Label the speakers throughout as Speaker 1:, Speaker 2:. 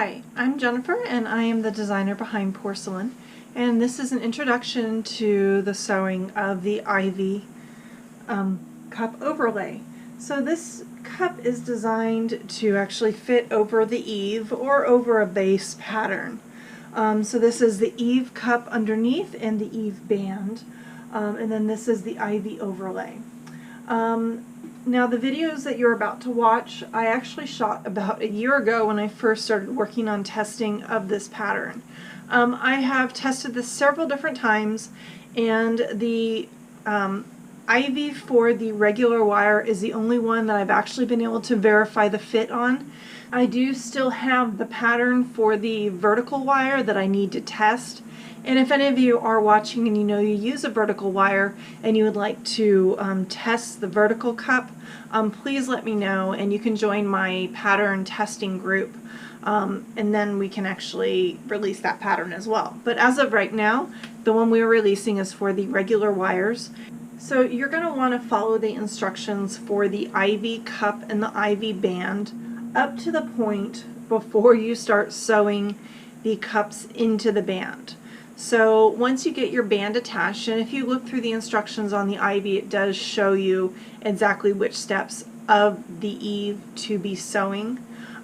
Speaker 1: Hi, I'm Jennifer and I am the designer behind Porcelynne, and this is an introduction to the sewing of the Ivy cup overlay. So this cup is designed to actually fit over the eave or over a base pattern. So this is the eave cup underneath and the eave band, and then this is the Ivy overlay. Now the videos that you're about to watch, I actually shot about a year ago when I first started working on testing of this pattern. I have tested this several different times, and the Ivy for the regular wire is the only one that I've actually been able to verify the fit on. I do still have the pattern for the vertical wire that I need to test. And if any of you are watching and you know you use a vertical wire and you would like to test the vertical cup, please let me know and you can join my pattern testing group, and then we can actually release that pattern as well. But as of right now, the one we're releasing is for the regular wires. So you're going to want to follow the instructions for the Ivy cup and the Ivy band up to the point before you start sewing the cups into the band. So once you get your band attached, and if you look through the instructions on the Ivy, it does show you exactly which steps of the eave to be sewing.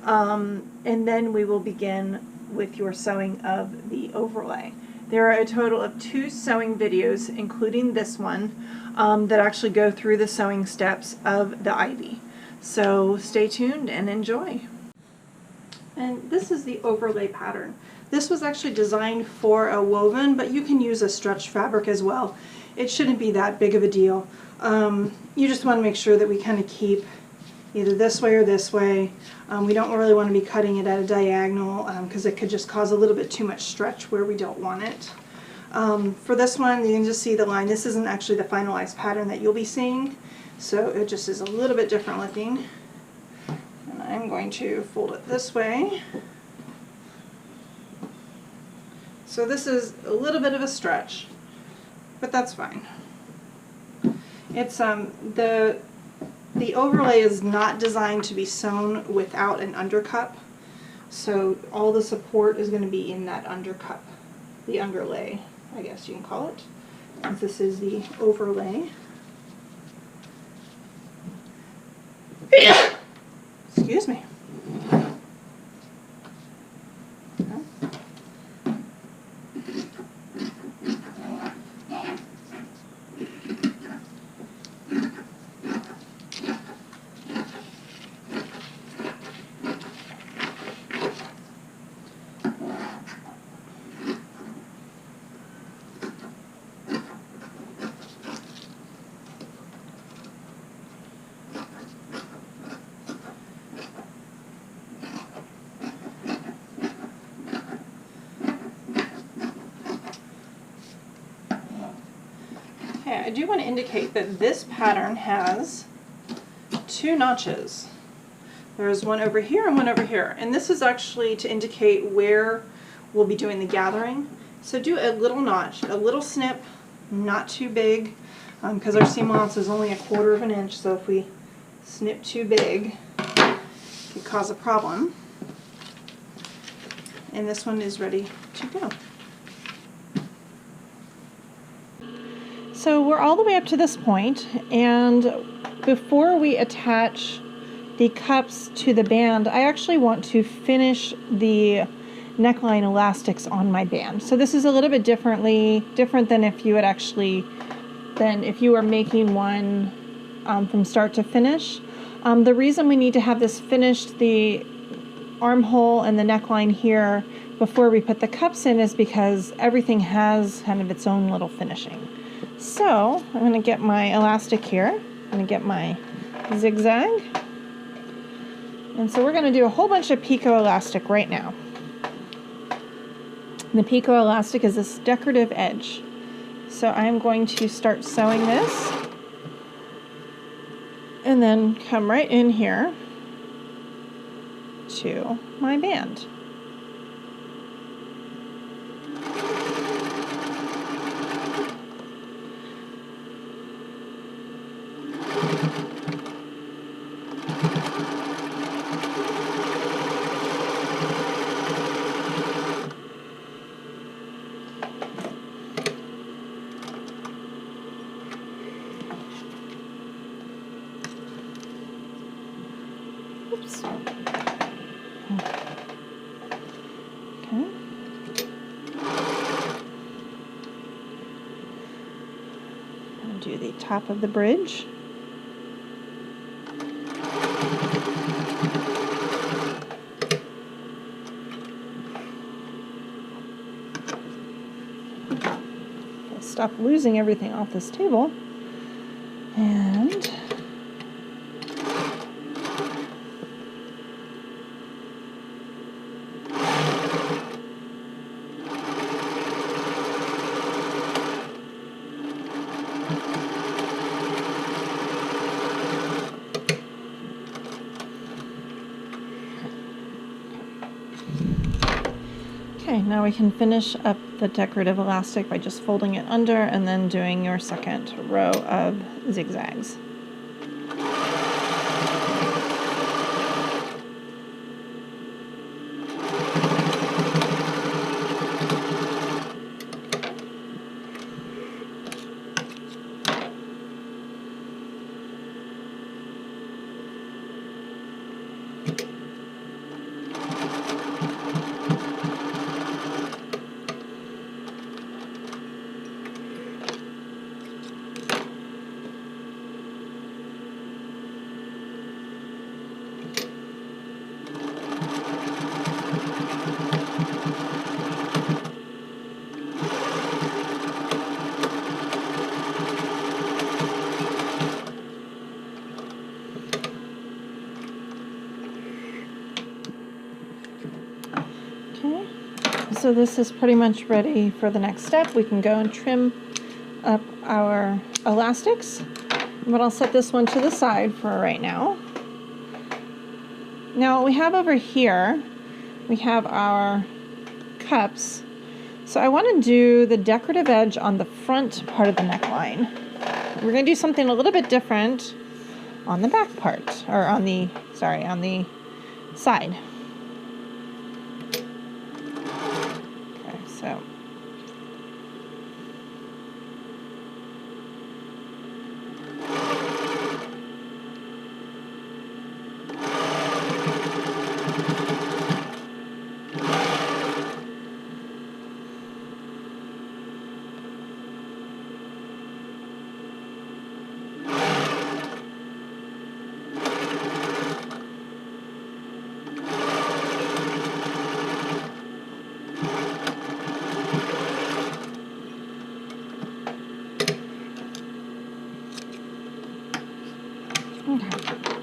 Speaker 1: And then we will begin with your sewing of the overlay. There are a total of 2 sewing videos, including this one, that actually go through the sewing steps of the Ivy. So stay tuned and enjoy. And this is the overlay pattern. This was actually designed for a woven, but you can use a stretch fabric as well. It shouldn't be that big of a deal. You just want to make sure that we kind of keep either this way or this way. We don't really want to be cutting it at a diagonal because it could just cause a little bit too much stretch where we don't want it. For this one, you can just see the line. This isn't actually the finalized pattern that you'll be seeing, so it just is a little bit different looking. And I'm going to fold it this way. So this is a little bit of a stretch, but that's fine. It's the overlay is not designed to be sewn without an undercup, so all the support is going to be in that undercup, the underlay, I guess you can call it. And this is the overlay. Excuse me. Okay, I do want to indicate that this pattern has 2 notches. There's one over here and one over here, and this is actually to indicate where we'll be doing the gathering. So do a little notch, a little snip, not too big, because our seam allowance is only 1/4 of an inch, so if we snip too big, it could cause a problem. And this one is ready to go. So we're all the way up to this point, and before we attach the cups to the band, I actually want to finish the neckline elastics on my band. So this is a little bit different than if you were making one from start to finish. The reason we need to have this finished, the armhole and the neckline here, before we put the cups in, is because everything has kind of its own little finishing. So I'm going to get my elastic here. I'm going to get my zigzag. And so we're going to do a whole bunch of picot elastic right now. And the picot elastic is this decorative edge. So I'm going to start sewing this and then come right in here to my band. Oops. Okay. I'll do the top of the bridge. Stop losing everything off this table. And okay, now we can finish up the decorative elastic by just folding it under and then doing your second row of zigzags. So this is pretty much ready for the next step. We can go and trim up our elastics, but I'll set this one to the side for right now. Now what we have over here, we have our cups. So I want to do the decorative edge on the front part of the neckline. We're going to do something a little bit different on the back part, or on the side. So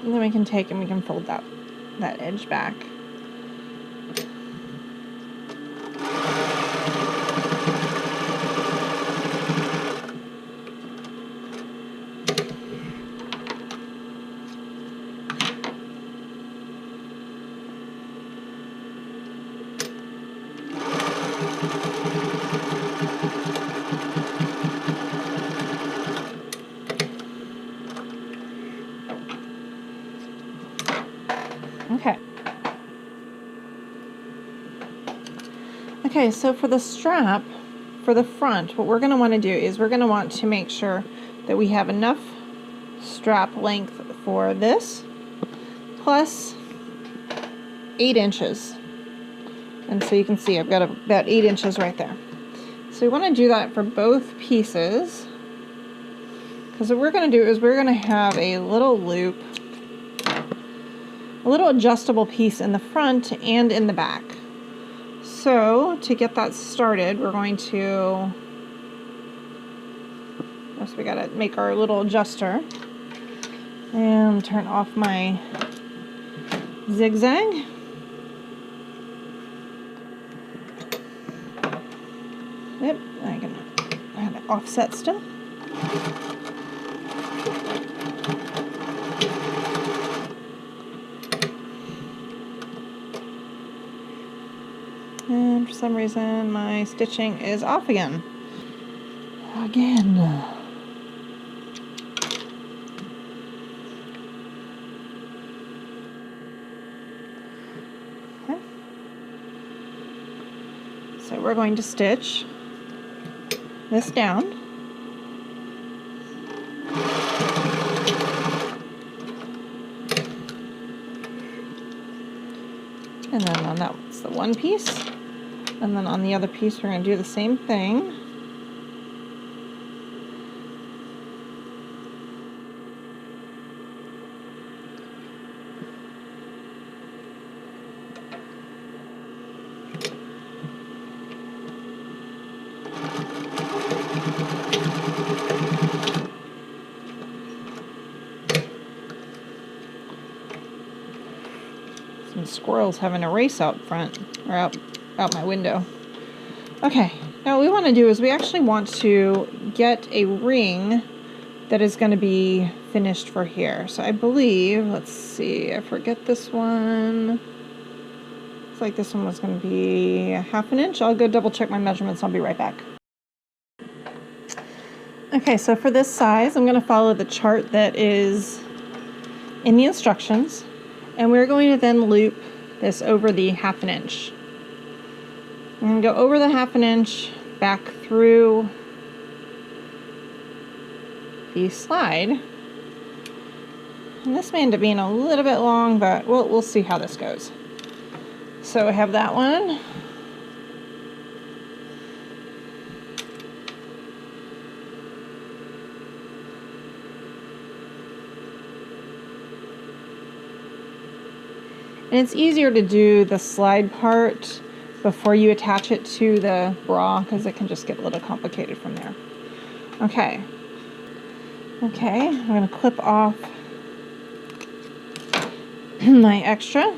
Speaker 1: and then we can take and we can fold that edge back. Okay, so for the strap, for the front, what we're going to want to do is we're going to want to make sure that we have enough strap length for this, plus 8 inches. And so you can see I've got about 8 inches right there. So we want to do that for both pieces, because what we're going to do is we're going to have a little loop, a little adjustable piece in the front and in the back. So to get that started, we're going to, first we got to make our little adjuster and turn off my zigzag. Yep, I can have it offset still. And for some reason my stitching is off again. Okay. So we're going to stitch this down. And then on that one's the one piece. And then on the other piece, we're going to do the same thing. Some squirrels having a race out front, or out my window. Okay, now what we want to do is we actually want to get a ring that is going to be finished for here. So I believe, let's see, I forget this one. Looks like this one was going to be 1/2 inch. I'll go double check my measurements. I'll be right back. Okay, so for this size, I'm going to follow the chart that is in the instructions. And we're going to then loop this over the 1/2 inch. I'm going to go over the 1/2 inch, back through the slide. And this may end up being a little bit long, but we'll see how this goes. So I have that one. And it's easier to do the slide part before you attach it to the bra because it can just get a little complicated from there. Okay. Okay, I'm going to clip off my extra.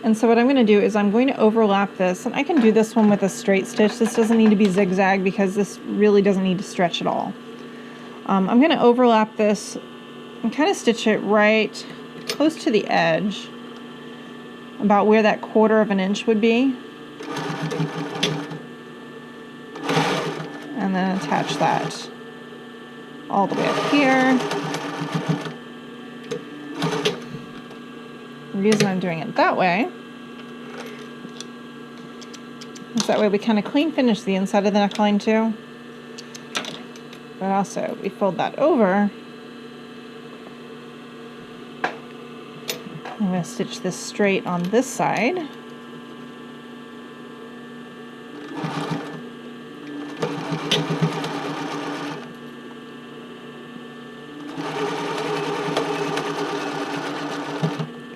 Speaker 1: And so what I'm going to do is I'm going to overlap this, and I can do this one with a straight stitch. This doesn't need to be zigzag because this really doesn't need to stretch at all. I'm going to overlap this and kind of stitch it right close to the edge, about where that 1/4 inch would be. And then attach that all the way up here. The reason I'm doing it that way is that way we kind of clean finish the inside of the neckline too. But also we fold that over. I'm going to stitch this straight on this side.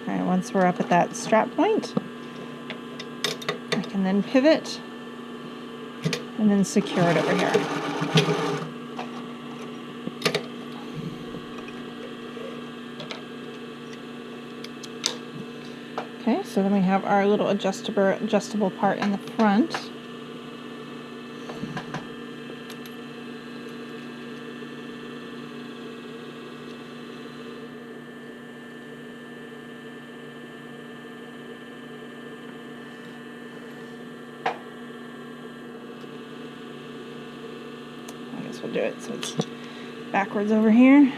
Speaker 1: Okay, once we're up at that strap point, I can then pivot and then secure it over here. Okay, so then we have our little adjustable part in the front. I guess we'll do it so it's backwards over here.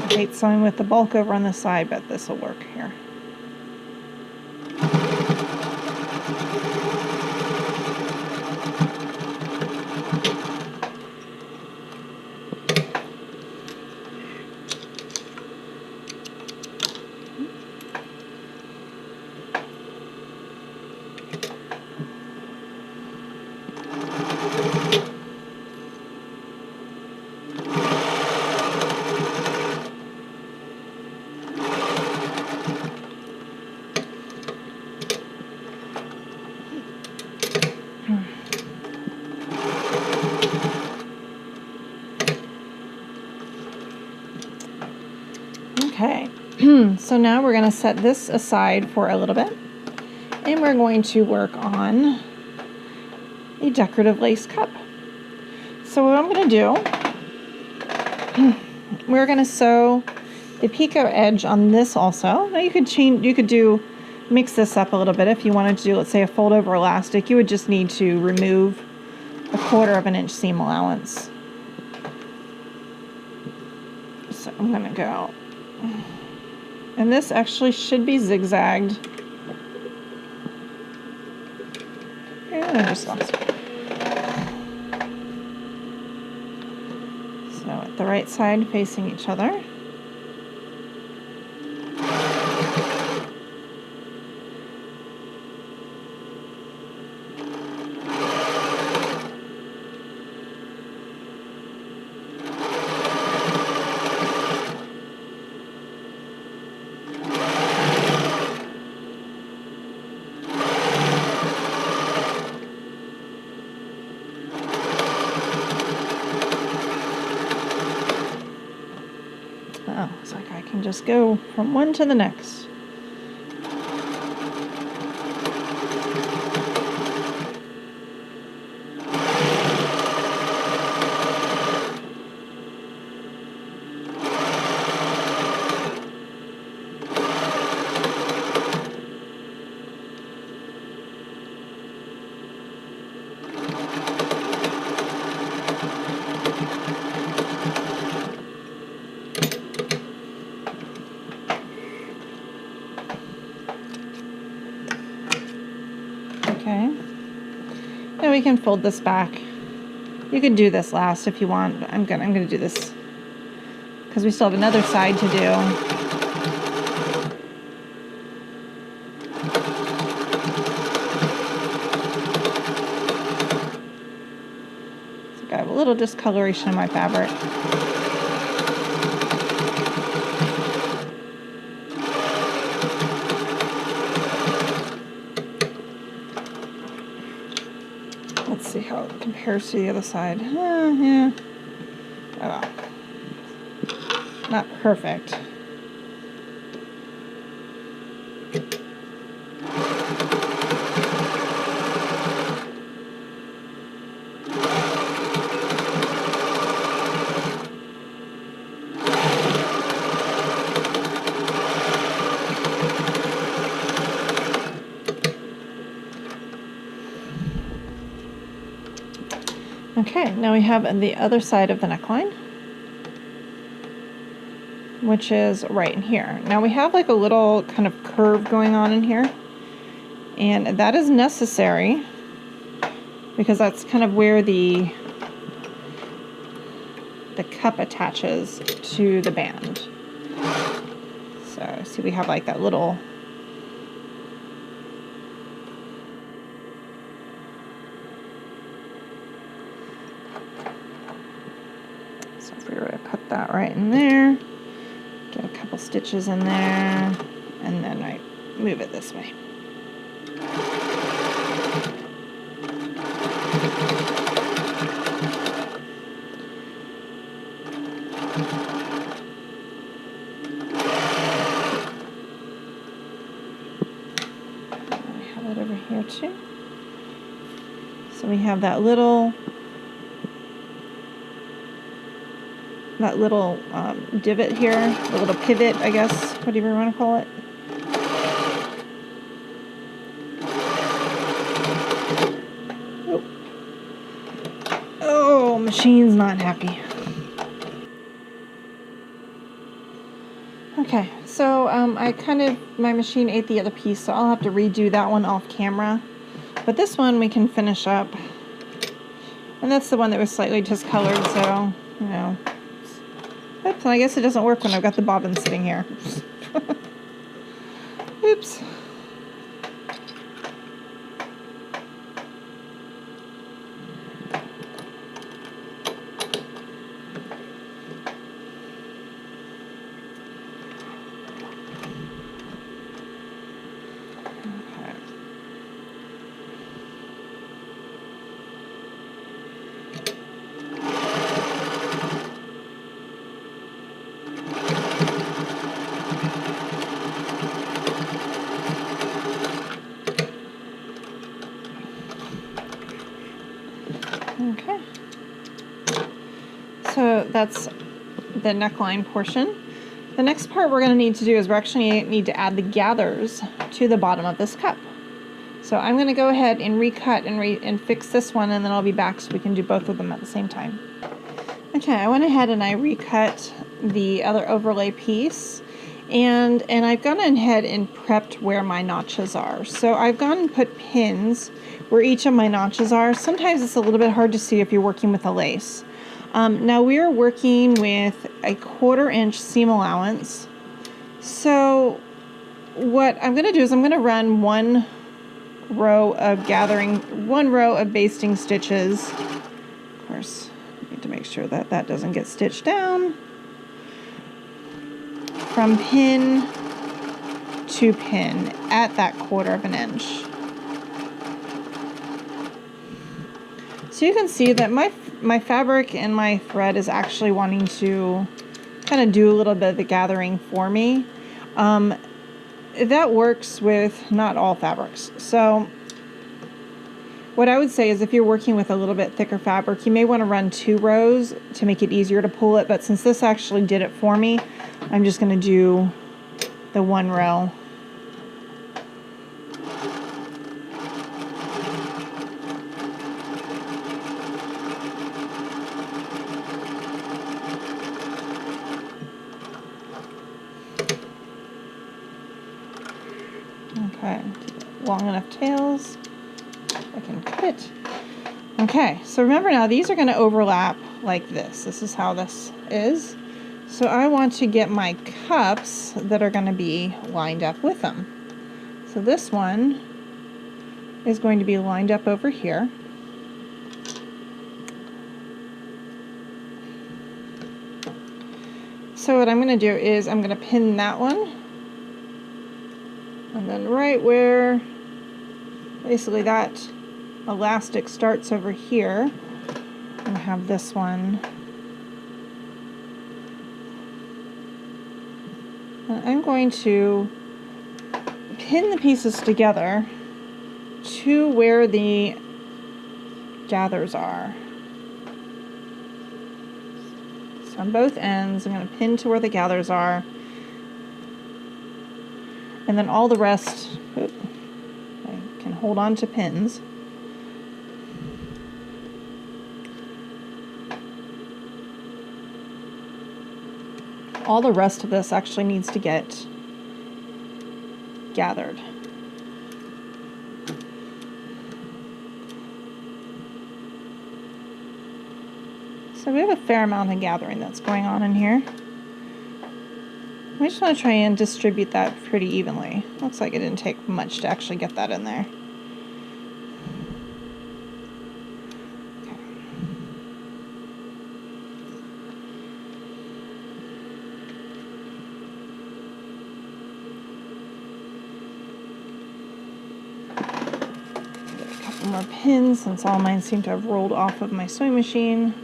Speaker 1: I hate sewing with the bulk over on the side, but this will work here. Okay, so now we're going to set this aside for a little bit, and we're going to work on a decorative lace cup. So what I'm going to do, we're going to sew the picot edge on this also. Now you could mix this up a little bit. If you wanted to do, let's say, a fold over elastic, you would just need to remove a 1/4 inch seam allowance. So I'm going to go. And this actually should be zigzagged. And I just lost it. So at the right side facing each other. Oh, looks like I can just go from one to the next. Okay, now we can fold this back. You can do this last if you want, but I'm gonna do this because we still have another side to do. So I have a little discoloration in my fabric. Let's see how it compares to the other side. Yeah. Oh well. Not perfect. Okay, now we have the other side of the neckline, which is right in here. Now we have like a little kind of curve going on in here, and that is necessary because that's kind of where the cup attaches to the band. So see, we have like that little put that right in there, get a couple stitches in there, and then I move it this way. I have it over here too. So we have that little divot here, a little pivot, I guess, whatever you want to call it. Oh, machine's not happy. Okay, so my machine ate the other piece, so I'll have to redo that one off camera. But this one we can finish up. And that's the one that was slightly discolored, so, you know. Oops, and I guess it doesn't work when I've got the bobbin sitting here. Oops. Okay, so that's the neckline portion. The next part we're going to need to do is we're actually need to add the gathers to the bottom of this cup. So I'm going to go ahead and recut and fix this one, and then I'll be back so we can do both of them at the same time. Okay, I went ahead and I recut the other overlay piece, and I've gone ahead and prepped where my notches are. So I've gone and put pins where each of my notches are. Sometimes it's a little bit hard to see if you're working with a lace. Now we are working with a 1/4 inch seam allowance. So what I'm going to do is I'm going to run one row of basting stitches. Of course, I need to make sure that that doesn't get stitched down. From pin to pin at that 1/4 inch. So you can see that my fabric and my thread is actually wanting to kind of do a little bit of the gathering for me. That works with not all fabrics. So what I would say is if you're working with a little bit thicker fabric, you may want to run 2 rows to make it easier to pull it. But since this actually did it for me, I'm just going to do the 1 row. Okay, long enough tails, I can cut it. Okay, so remember now, these are going to overlap like this. This is how this is. So I want to get my cups that are going to be lined up with them. So this one is going to be lined up over here. So what I'm going to do is I'm going to pin that one. And then right where basically that elastic starts over here, I'm going to have this one. And I'm going to pin the pieces together to where the gathers are. So on both ends, I'm going to pin to where the gathers are. And then all the rest, I can hold on to pins. All the rest of this actually needs to get gathered. So we have a fair amount of gathering that's going on in here. I just want to try and distribute that pretty evenly. Looks like it didn't take much to actually get that in there. Okay. Get a couple more pins since all mine seem to have rolled off of my sewing machine.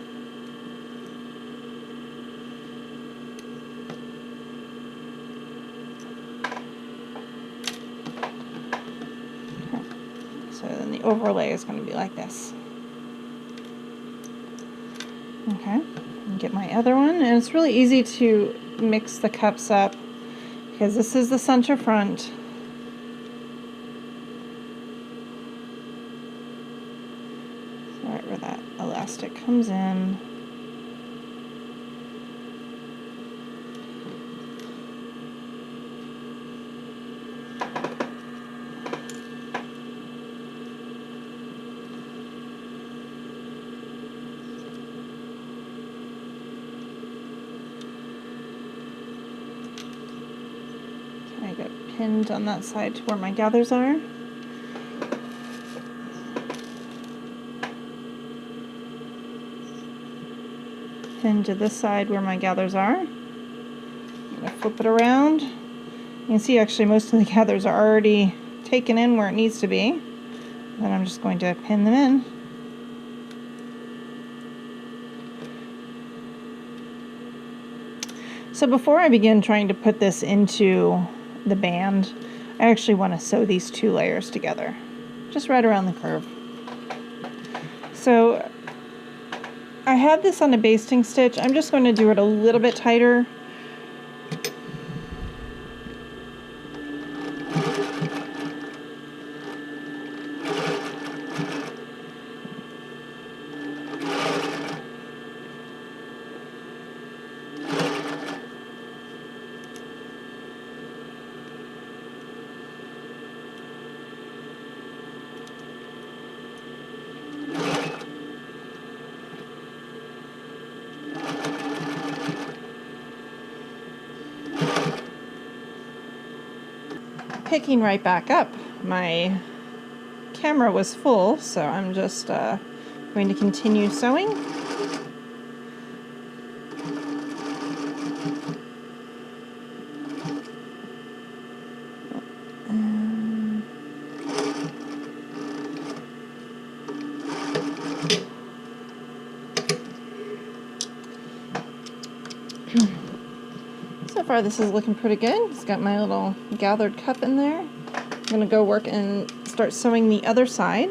Speaker 1: Overlay is going to be like this. Okay, and get my other one, and it's really easy to mix the cups up because this is the center front. So right where that elastic comes in. I got pinned on that side to where my gathers are. Pin to this side where my gathers are. I'm going to flip it around. You can see actually most of the gathers are already taken in where it needs to be. Then I'm just going to pin them in. So before I begin trying to put this into the band, I actually want to sew these 2 layers together, just right around the curve. So I had this on a basting stitch. I'm just going to do it a little bit tighter. picking right back up. My camera was full, so I'm just going to continue sewing. So far this is looking pretty good. It's got my little gathered cup in there. I'm going to go work and start sewing the other side.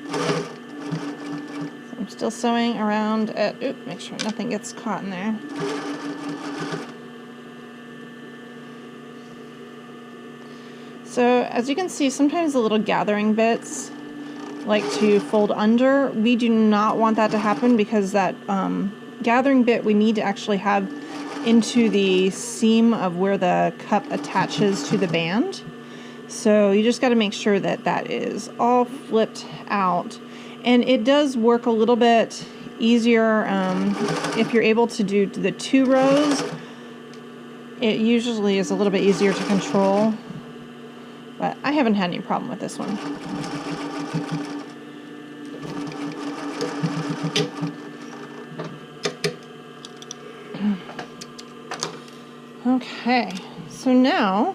Speaker 1: So I'm still sewing around at, make sure nothing gets caught in there. So as you can see, sometimes the little gathering bits like to fold under. We do not want that to happen because that gathering bit we need to actually have into the seam of where the cup attaches to the band. So you just got to make sure that that is all flipped out. And it does work a little bit easier if you're able to do the 2 rows. It usually is a little bit easier to control. But I haven't had any problem with this one. Okay, so now,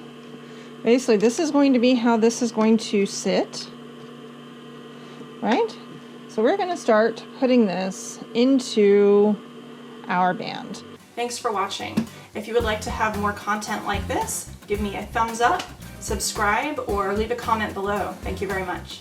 Speaker 1: basically this is going to be how this is going to sit, right? So we're going to start putting this into our band. Thanks for watching. If you would like to have more content like this, give me a thumbs up, subscribe, or leave a comment below. Thank you very much.